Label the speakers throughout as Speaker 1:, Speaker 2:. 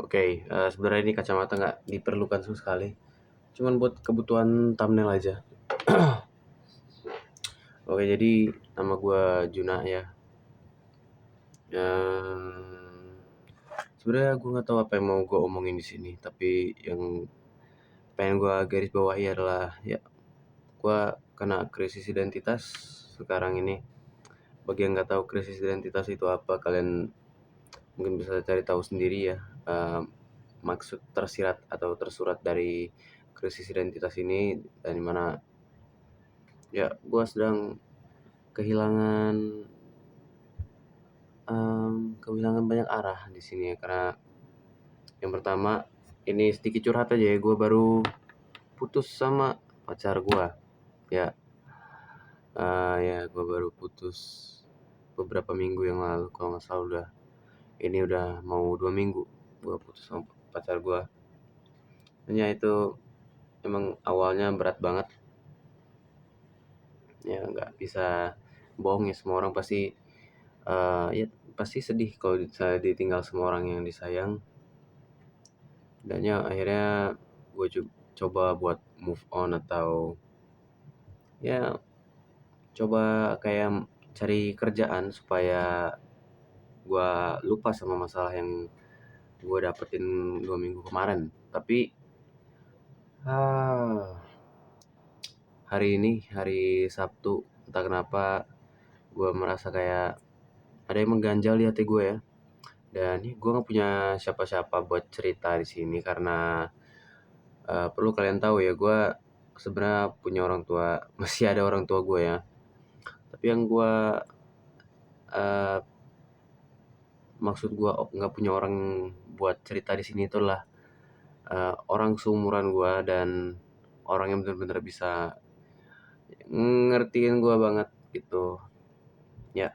Speaker 1: Oke, sebenarnya ini kacamata nggak diperlukan sama sekali, cuman buat kebutuhan thumbnail aja. Oke, jadi nama gua Juna ya. Sebenarnya gue nggak tahu apa yang mau gue omongin di sini, tapi yang pengen gue garis bawahi adalah ya gue kena krisis identitas sekarang ini. Bagi yang nggak tahu krisis identitas itu apa, kalian mungkin bisa cari tahu sendiri ya. Maksud tersirat atau tersurat dari krisis identitas ini, dan dimana ya gue sedang kehilangan kehilangan banyak arah di sini ya. Karena yang pertama, ini sedikit curhat aja ya, gue baru putus sama pacar gue ya. Ya gue baru putus beberapa minggu yang lalu kalau nggak salah. Udah mau 2 minggu gue putus sama pacar gue. Ya itu emang awalnya berat banget ya, nggak bisa bohong ya, semua orang pasti ya pasti sedih kalau saya ditinggal sama orang yang disayang. Dan ya akhirnya gue coba buat move on, atau ya coba kayak cari kerjaan supaya gue lupa sama masalah yang gue dapetin 2 minggu kemarin. Tapi hari ini hari Sabtu, entah kenapa gue merasa kayak ada yang mengganjal di hati gue ya. Dan gue nggak punya siapa-siapa buat cerita di sini, karena perlu kalian tahu ya, gue sebenarnya punya orang tua, masih ada orang tua gue ya. Tapi yang gue maksud gue nggak punya orang buat cerita di sini itulah orang seumuran gue, dan orang yang benar-benar bisa ngertiin gue banget gitu ya.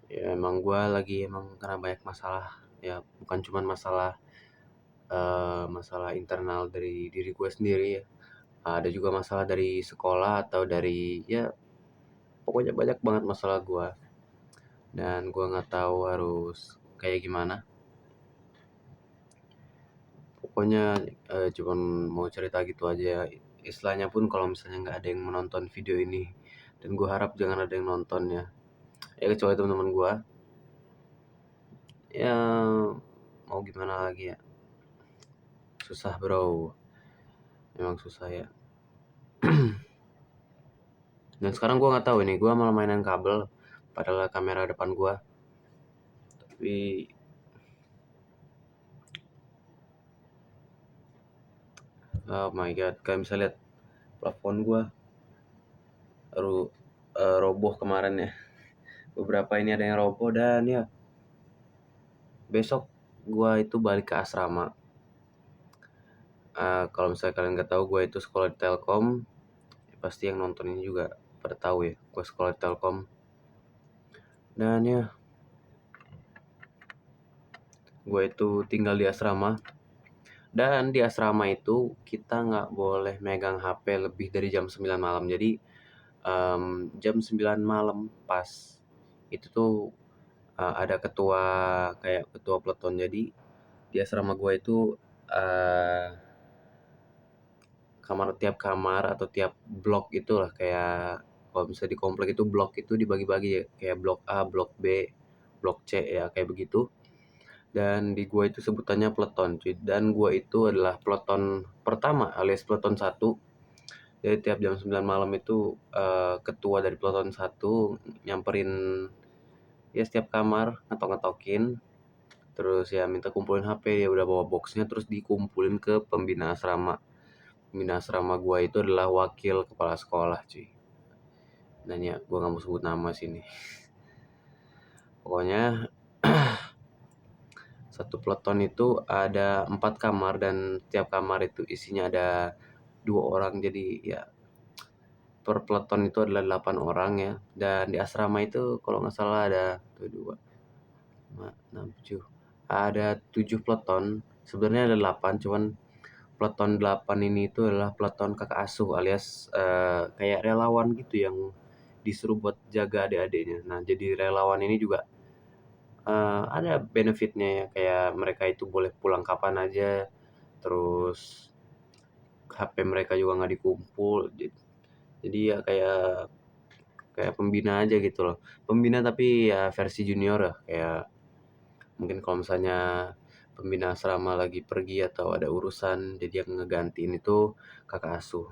Speaker 1: Ya emang gue lagi kena banyak masalah ya, bukan cuman masalah internal dari diri gue sendiri ya. Ada juga masalah dari sekolah atau dari ya, pokoknya banyak banget masalah gue, dan gue nggak tahu harus kayak gimana. Pokoknya cuman mau cerita gitu aja. Istilahnya pun kalau misalnya nggak ada yang menonton video ini, dan gue harap jangan ada yang nonton ya. Ya kecuali teman-teman gue. Ya mau gimana lagi ya. Susah bro. Emang susah ya. Dan sekarang gue nggak tahu ini, gue malah mainan kabel padahal kamera depan gue. Tapi oh my god, kalian bisa lihat plafon gue roboh kemarin ya. Beberapa ini ada yang roboh, dan ya besok gue itu balik ke asrama. Kalau misalnya kalian nggak tahu, gue itu sekolah di Telkom. Ya, pasti yang nonton ini juga pada tahu ya, gue sekolah di Telkom. Dan ya gue itu tinggal di asrama, dan di asrama itu kita nggak boleh megang HP lebih dari jam 9 malam. Jadi jam 9 malam pas itu tuh ada ketua, kayak ketua peleton. Jadi di asrama gue itu tiap kamar atau tiap blok itulah, kayak kalau misalnya di komplek itu blok itu dibagi-bagi ya, kayak blok A, blok B, blok C ya, kayak begitu. Dan di gua itu sebutannya peleton cuy. Dan gua itu adalah peleton pertama alias peleton 1. Jadi tiap jam 9 malam itu ketua dari peleton 1 nyamperin ya setiap kamar, ngetok-ngetokin, terus ya minta kumpulin HP. Ya udah bawa boxnya, terus dikumpulin ke pembina asrama. Pembina asrama gua itu adalah wakil kepala sekolah cuy. Dan ya gua nggak mau sebut nama sini. Pokoknya satu peleton itu ada 4 kamar, dan tiap kamar itu isinya ada 2 orang. Jadi ya per peleton itu adalah 8 orang ya. Dan di asrama itu kalau nggak salah ada 2, 5, 6, 7. Ada 7 peleton. Sebenarnya ada 8, cuman peleton 8 ini itu adalah peleton kakak asuh, alias kayak relawan gitu yang disuruh buat jaga adik-adiknya. Nah, jadi relawan ini juga, ada benefitnya ya, kayak mereka itu boleh pulang kapan aja, terus HP mereka juga nggak dikumpul, jadi ya kayak kayak pembina aja gitu loh. Pembina tapi ya versi junior ya, kayak mungkin kalau misalnya pembina asrama lagi pergi atau ada urusan, jadi yang ngegantiin itu kakak asuh.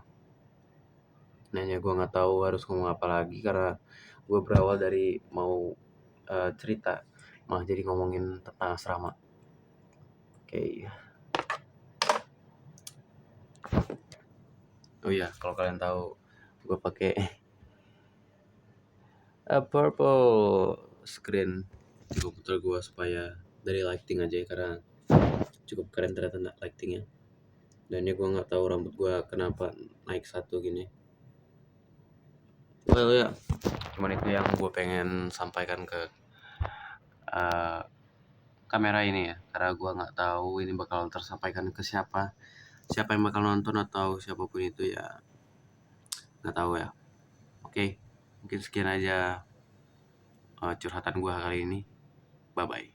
Speaker 1: Nah, ya gue nggak tahu harus ngomong apa lagi karena gue berawal dari mau, cerita, malah jadi ngomongin tentang asrama. Oke. Oh iya, kalau kalian tahu gue pakai purple screen di komputer gue supaya dari lighting aja ya, karena cukup keren ternyata lightingnya. Dan ya gue nggak tahu rambut gue kenapa naik satu gini. Well ya, cuman itu yang gue pengen sampaikan ke uh, kamera ini ya, karena gue nggak tahu ini bakal tersampaikan ke siapa yang bakal nonton atau siapapun itu ya, nggak tahu ya. Oke, mungkin sekian aja curhatan gue kali ini. Bye bye.